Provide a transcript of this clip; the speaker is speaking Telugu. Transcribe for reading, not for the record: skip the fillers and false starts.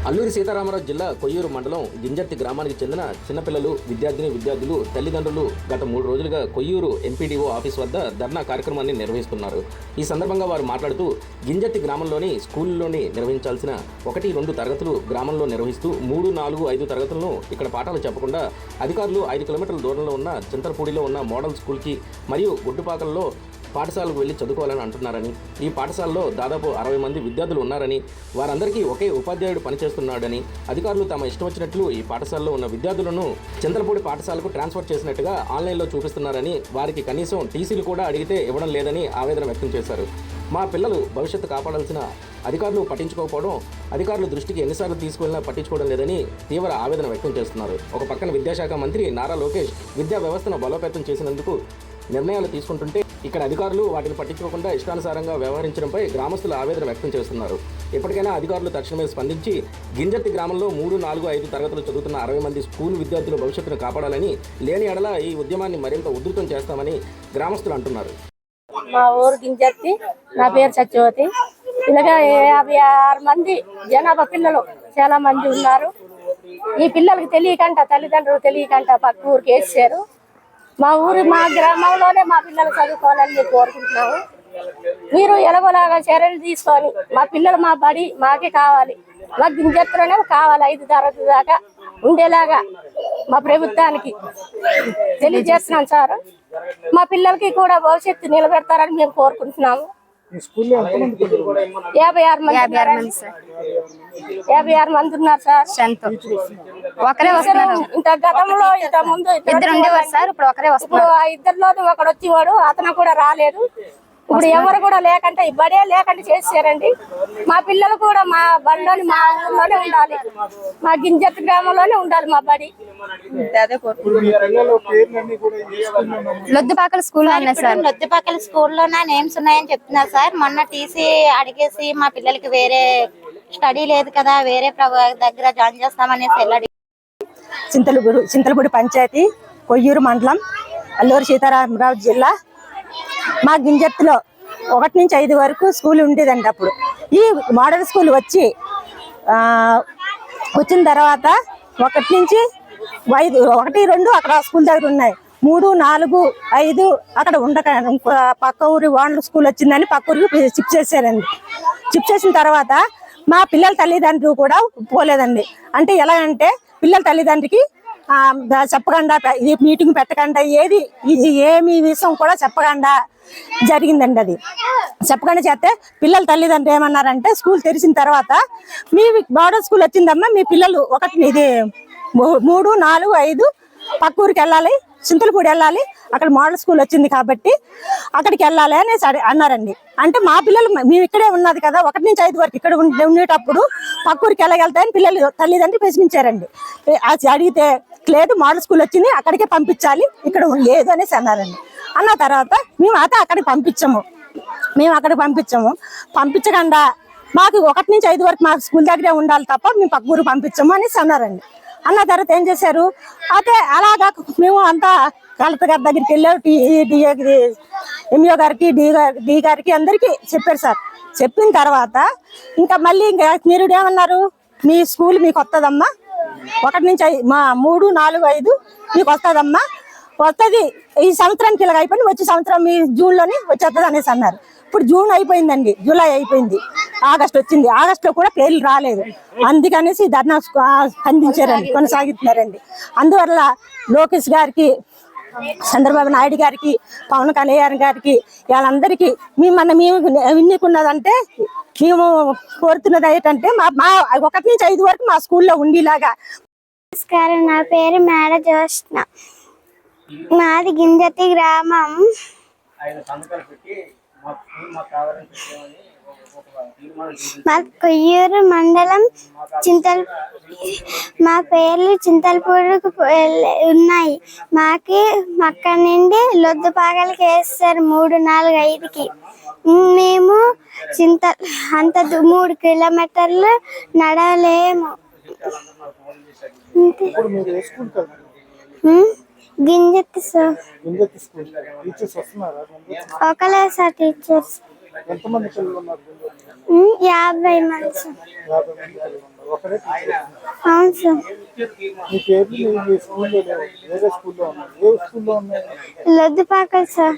అల్లూరి సీతారామరాజు జిల్లా కొయ్యూరు మండలం గింజర్తి గ్రామానికి చెందిన చిన్నపిల్లలు విద్యార్థులు తల్లిదండ్రులు గత 3 రోజులుగా కొయ్యూరు ఎంపీడీఓ ఆఫీస్ వద్ద ధర్నా కార్యక్రమాన్ని నిర్వహిస్తున్నారు. ఈ సందర్భంగా వారు మాట్లాడుతూ గింజర్తి గ్రామంలోని స్కూల్లోని నిర్వహించాల్సిన 1-2 తరగతులు గ్రామంలో నిర్వహిస్తూ 3, 4, 5 తరగతులను ఇక్కడ పాఠాలు చెప్పకుండా అధికారులు 5 కిలోమీటర్ల దూరంలో ఉన్న చింతలపూడిలో ఉన్న మోడల్ స్కూల్కి మరియు గుడ్డుపాకల్లో పాఠశాలకు వెళ్లి చదువుకోవాలని అంటున్నారని, ఈ పాఠశాలలో దాదాపు 60 మంది విద్యార్థులు ఉన్నారని, వారందరికీ ఒకే ఉపాధ్యాయుడు పనిచేస్తున్నాడని, అధికారులు తమ ఇష్టం వచ్చినట్లు ఈ పాఠశాలలో ఉన్న విద్యార్థులను చింతలపూడి పాఠశాలకు ట్రాన్స్ఫర్ చేసినట్టుగా ఆన్లైన్లో చూపిస్తున్నారని, వారికి కనీసం టీసీలు కూడా అడిగితే ఇవ్వడం లేదని ఆవేదన వ్యక్తం చేశారు. మా పిల్లలు భవిష్యత్తు కాపాడాల్సిన అధికారులు పట్టించుకోకపోవడం, అధికారుల దృష్టికి ఎన్నిసార్లు తీసుకువెళ్ళినా పట్టించుకోవడం లేదని తీవ్ర ఆవేదన వ్యక్తం చేస్తున్నారు. ఒక పక్కన విద్యాశాఖ మంత్రి నారా లోకేష్ విద్యా వ్యవస్థను బలోపేతం చేసినందుకు నిర్ణయాలు తీసుకుంటుంటే ఇక్కడ అధికారులు వాటిని పట్టించుకోకుండా ఇష్టానుసారంగా వ్యవహరించడంపై గ్రామస్తులు ఆవేదన వ్యక్తం చేస్తున్నారు. ఇప్పటికైనా అధికారులు తక్షణమే స్పందించి గింజర్తి గ్రామంలో 3, 4, 5 తరగతులు చదువుతున్న 60 మంది స్కూల్ విద్యార్థుల భవిష్యత్తును కాపాడాలని, లేని ఎడల ఈ ఉద్యమాన్ని మరింత ఉధృతం చేస్తామని గ్రామస్తులు అంటున్నారు. మా ఊరు గింజర్తి, నా పేరు సత్యవతి. ఇలాగా 56 మంది జనాభా పిల్లలు చాలా మంది ఉన్నారు. ఈ పిల్లలకి తెలియకంట, తల్లిదండ్రులు తెలియకంట పక్క ఊరికి వేసారు. మా గ్రామంలోనే మా పిల్లలు చదువుకోవాలని మేము కోరుకుంటున్నాము. మీరు ఎలాగోలాగా చర్యలు తీసుకొని మా పిల్లలు మా బడి మాకే కావాలి, మా గింజర్తిలోనే కావాలి. 5 తరగతి దాకా ఉండేలాగా మా ప్రభుత్వానికి తెలియజేస్తున్నాం సార్. మా పిల్లలకి కూడా భవిష్యత్తు నిలబెడతారని మేము కోరుకుంటున్నాము. 56 మంది ఉన్నారు సార్. ఒకరే వస్తున్నారు. ఇంత గతంలో ఇంత ముందు ఇద్దరు ఉండేవారు సార్, ఇప్పుడు ఒకరే వస్తున్నారు. ఆ ఇద్దరిలో ఒకడు వచ్చేవాడు, అతను కూడా రాలేదు. ఇప్పుడు ఎవరు కూడా లేకంటే ఈ బడే లేకంటే చేసారండి. మా పిల్లలు కూడా మా బడిలోని మా ఊర్లోనే ఉండాలి, మా గింజర్తి గ్రామంలోనే ఉండాలి మా బడి. లొద్దుపాకల స్కూల్లో ఉన్నాయి సార్. లొద్దుపాకల స్కూల్లో నా నేమ్స్ ఉన్నాయని చెప్తున్నారు సార్. మొన్న టీసీ అడిగేసి మా పిల్లలకి వేరే స్టడీ లేదు కదా, వేరే దగ్గర జాయిన్ చేస్తామనేసి వెళ్ళి చింతలపూడి పంచాయతీ, కొయ్యూరు మండలం, అల్లూరి సీతారామరాజు జిల్లా. మా గింజర్తిలో 1 నుంచి 5 వరకు స్కూల్ ఉండేదండి. అప్పుడు ఈ మోడల్ స్కూల్ వచ్చిన తర్వాత 1 నుంచి 5, 1, 2 అక్కడ స్కూల్ దగ్గర ఉన్నాయి. 3, 4, 5 అక్కడ ఉండక పక్క ఊరి వాండ్ల స్కూల్ వచ్చిందని పక్క ఊరికి షిఫ్ట్ చేశారండి. షిఫ్ట్ చేసిన తర్వాత మా పిల్లల తల్లిదండ్రులు కూడా పోలేదండి. అంటే ఎలా అంటే పిల్లల తల్లిదండ్రికి చెప్పకుండా, ఇది మీటింగ్ పెట్టకుండా, ఏమి విషయం కూడా చెప్పకుండా జరిగిందండి. అది చెప్పకుండా చేస్తే పిల్లల తల్లిదండ్రులు ఏమన్నారంటే, స్కూల్ తెరిచిన తర్వాత మీ మోడల్ స్కూల్ వచ్చిందమ్మా, మీ పిల్లలు 3, 4, 5 పక్క ఊరికి వెళ్ళాలి, చింతలపూడి వెళ్ళాలి, అక్కడ మోడల్ స్కూల్ వచ్చింది కాబట్టి అక్కడికి వెళ్ళాలి అనేసి అన్నారండి. అంటే మా పిల్లలు మేము ఇక్కడే ఉన్నది కదా, 1 నుంచి 5 వరకు ఇక్కడ ఉండేటప్పుడు పక్క ఊరికి వెళ్ళగలుగుతాయని పిల్లలు తల్లిదండ్రులు ప్రశ్నించారండి. అది అడిగితే లేదు, మోడల్ స్కూల్ వచ్చింది, అక్కడికే పంపించాలి, ఇక్కడ లేదు అనేసి అన్నారండి. అన్న తర్వాత మేము అక్కడికి పంపించాము. పంపించకుండా మాకు 1 నుంచి 5 వరకు మాకు స్కూల్ దగ్గరే ఉండాలి తప్ప మేము పక్క ఊరు పంపించాము అనేసి అన్నారండి. అన్న తర్వాత ఏం చేశారు, అయితే అలాగా మేము అంతా కలెక్టర్ గారి దగ్గరికి వెళ్ళాము. ఎంఈఓ గారికి, డి గారికి అందరికీ చెప్పారు సార్. చెప్పిన తర్వాత ఇంకా మళ్ళీ మీరు ఏమన్నారు, మీ స్కూల్ మీకు వస్తుందమ్మా, 1 నుంచి 3, 4, 5 మీకు వస్తుందమ్మా, వస్తుంది, ఈ సంవత్సరానికి ఇలాగ అయిపోయింది, వచ్చే సంవత్సరం మీ జూన్లోని వచ్చేస్తుంది అనేసి అన్నారు. ఇప్పుడు జూన్ అయిపోయిందండి, జూలై అయిపోయింది, ఆగస్ట్ వచ్చింది. ఆగస్టులో కూడా పేర్లు రాలేదు. అందుకనేసి ధర్నా అందించారండి, కొనసాగుతున్నారండి. అందువల్ల లోకేష్ గారికి, చంద్రబాబు నాయుడు గారికి, పవన్ కళ్యాణ్ గారికి, వాళ్ళందరికీ మేము విన్నుకున్నదంటే, మేము కోరుతున్నది ఏంటంటే మా 1 నుంచి 5 వరకు మా స్కూల్లో ఉండేలాగా. నమస్కారం, నా పేరు మేడ జ్యోత్స్న, మాది గింజర్తి గ్రామం. మా కొయ్యూరు మండలం మా పేర్లు చింతలపూడికి ఉన్నాయి. మాకి అక్కడి నుండి లొద్దుపాకలకి వేస్తారు 3, 4, 5కి. మేము అంత 3 కిలోమీటర్లు నడవలేము. గింజర్తి సార్, ఒకలే సార్ టీచర్స్, 50 మంది. ఒకరే టీచర్. అవును సార్. మీ పేర్లు మీ స్కూల్లో లేవు, వేరే స్కూల్లో ఉన్నాయి. ఏ స్కూల్లో ఉన్నాయి? లొద్దుపాకలు సార్.